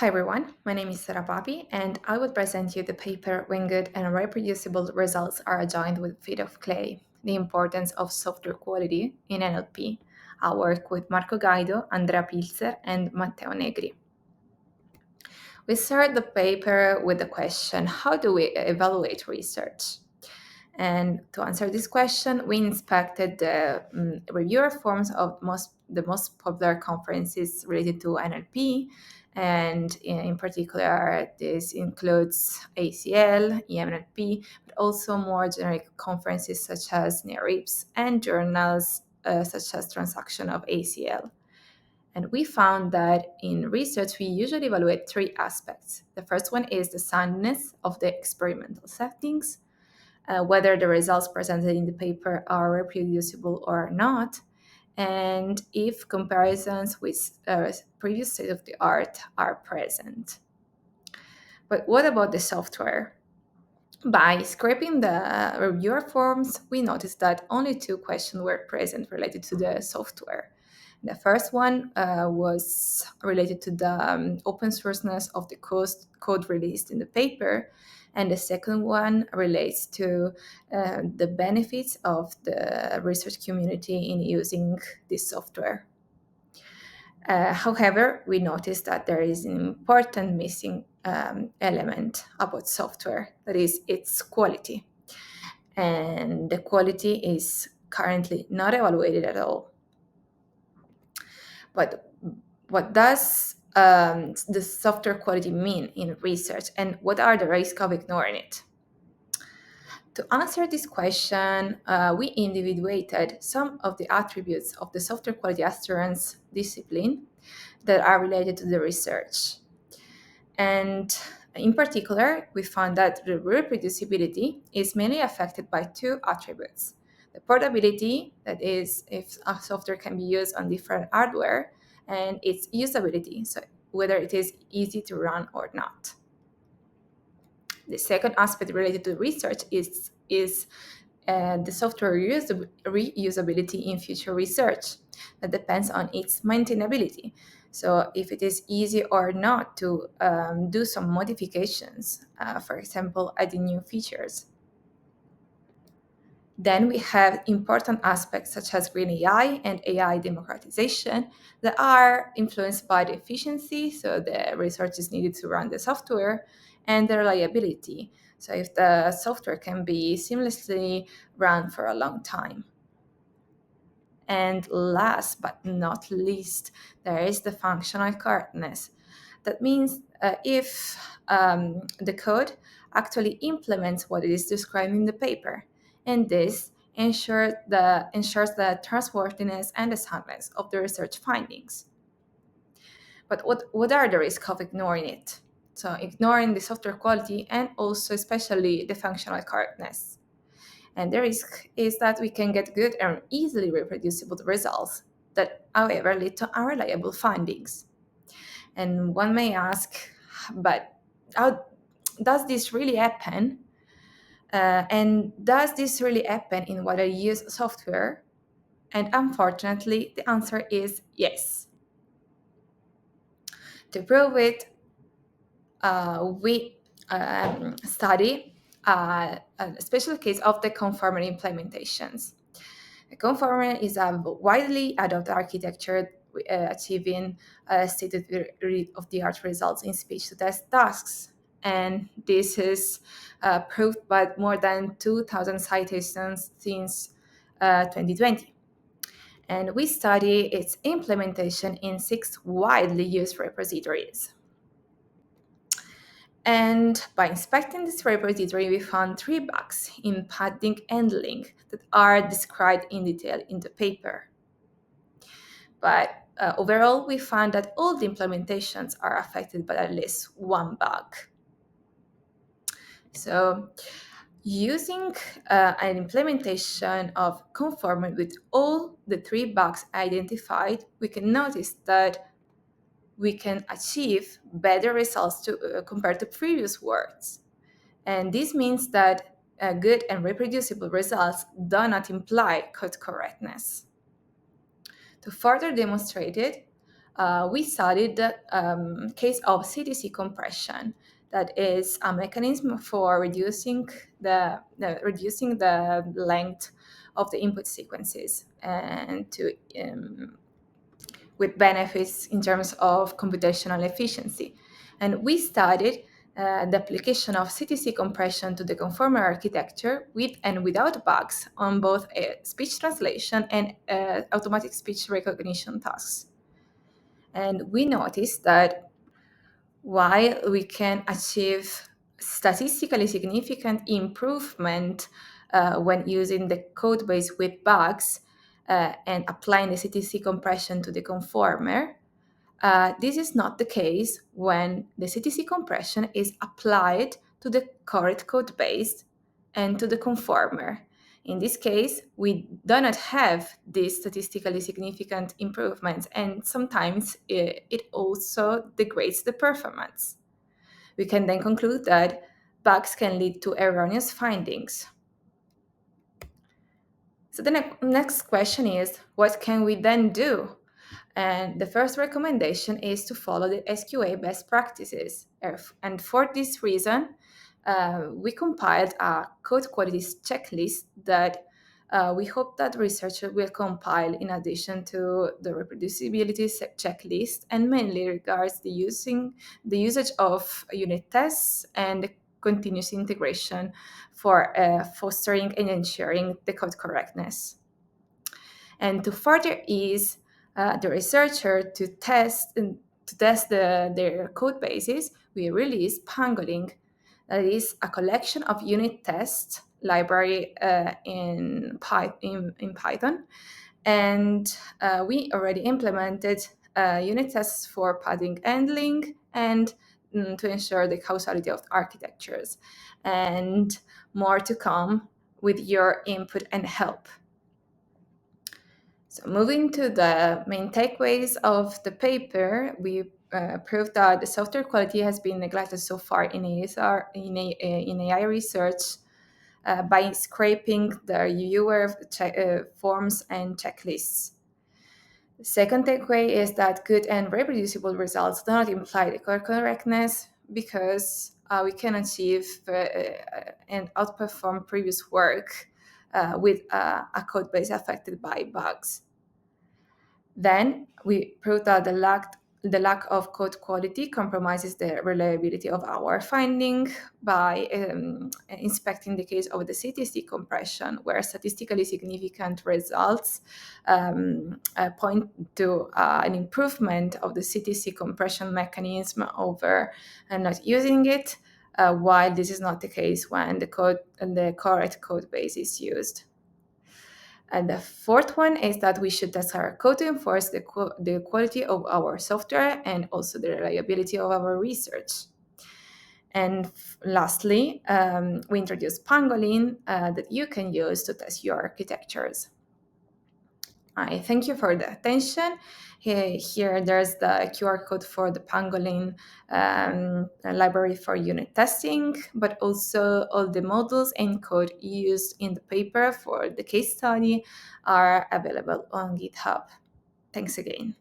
Hi everyone, my name is Sara Papi, and I will present you the paper When Good and Reproducible Results Are Joined with Feet of Clay, the importance of software quality in NLP. I work with Gaido, Andrea Pilzer, and Matteo Negri. We start the paper with the question, how do we evaluate research? And to answer this question, we inspected the reviewer forms of the most popular conferences related to NLP. And in particular, this includes ACL, EMNLP, but also more generic conferences such as NeurIPS and journals such as Transaction of ACL. And we found that in research, we usually evaluate three aspects. The first one is the soundness of the experimental settings, whether the results presented in the paper are reproducible or not, and if comparisons with previous state of the art are present. But what about the software? By scraping the reviewer forms, we noticed that only two questions were present related to the software. The first one was related to the open sourceness of the code released in the paper, and the second one relates to the benefits of the research community in using this software. However, we noticed that there is an important missing element about software, that is its quality. And the quality is currently not evaluated at all. But what does the software quality mean in research, and what are the risks of ignoring it? To answer this question, we individuated some of the attributes of the software quality assurance discipline that are related to the research. And in particular, we found that the reproducibility is mainly affected by two attributes. The portability, that is, if a software can be used on different hardware, and its usability, so whether it is easy to run or not. The second aspect related to research is the software reusability in future research. That depends on its maintainability. So if it is easy or not to do some modifications, for example, adding new features. Then we have important aspects such as green AI and AI democratization that are influenced by the efficiency, so the resources needed to run the software, and the reliability, so if the software can be seamlessly run for a long time. And last but not least, there is the functional correctness. That means if the code actually implements what it is described in the paper, and this ensures the trustworthiness and the soundness of the research findings. But what are the risks of ignoring it? So ignoring the software quality and also especially the functional correctness. And the risk is that we can get good and easily reproducible results that, however, lead to unreliable findings. And one may ask, but how does this really happen? And does this really happen in what I use software? And unfortunately, the answer is yes. To prove it, we study a special case of the conformer implementations. A conformer is a widely adopted architecture achieving state-of-the-art results in speech-to-text tasks. And this is proved by more than 2,000 citations since 2020. And we study its implementation in 6 widely used repositories. And by inspecting this repository, we found 3 bugs in padding and link that are described in detail in the paper. But overall, we found that all the implementations are affected by at least one bug. So using an implementation of Conformer with all the 3 bugs identified, we can notice that we can achieve better results compared to previous words. And this means that good and reproducible results do not imply code correctness. To further demonstrate it, we studied the case of CTC compression. That is a mechanism for reducing the length of the input sequences and with benefits in terms of computational efficiency. And we studied the application of CTC compression to the conformer architecture with and without bugs on both speech translation and automatic speech recognition tasks. And we noticed that while we can achieve statistically significant improvement when using the code base with bugs and applying the CTC compression to the conformer, this is not the case when the CTC compression is applied to the correct code base and to the conformer. In this case, we do not have these statistically significant improvements, and sometimes it also degrades the performance. We can then conclude that bugs can lead to erroneous findings. So the next question is, what can we then do? And the first recommendation is to follow the SQA best practices. And for this reason, we compiled a code quality checklist that we hope that researchers will compile in addition to the reproducibility checklist, and mainly regards the usage of unit tests and continuous integration for fostering and ensuring the code correctness. And to further ease the researcher to test their code bases, we released pangoliNN. That is a collection of unit test library in Python, and we already implemented unit tests for padding handling and to ensure the causality of architectures, and more to come with your input and help. So moving to the main takeaways of the paper, we proved that the software quality has been neglected so far in AI research by scraping the reviewer forms and checklists. The second takeaway is that good and reproducible results do not imply the correctness, because we can achieve and outperform previous work with a code base affected by bugs. Then we proved that the lack of code quality compromises the reliability of our finding by inspecting the case of the CTC compression, where statistically significant results point to an improvement of the CTC compression mechanism over not using it, while this is not the case when the correct code base is used. And the fourth one is that we should test our code to enforce the quality of our software and also the reliability of our research. And lastly, we introduced pangoliNN that you can use to test your architectures. I thank you for the attention. Here there's the QR code for the pangoliNN library for unit testing, but also all the models and code used in the paper for the case study are available on GitHub. Thanks again.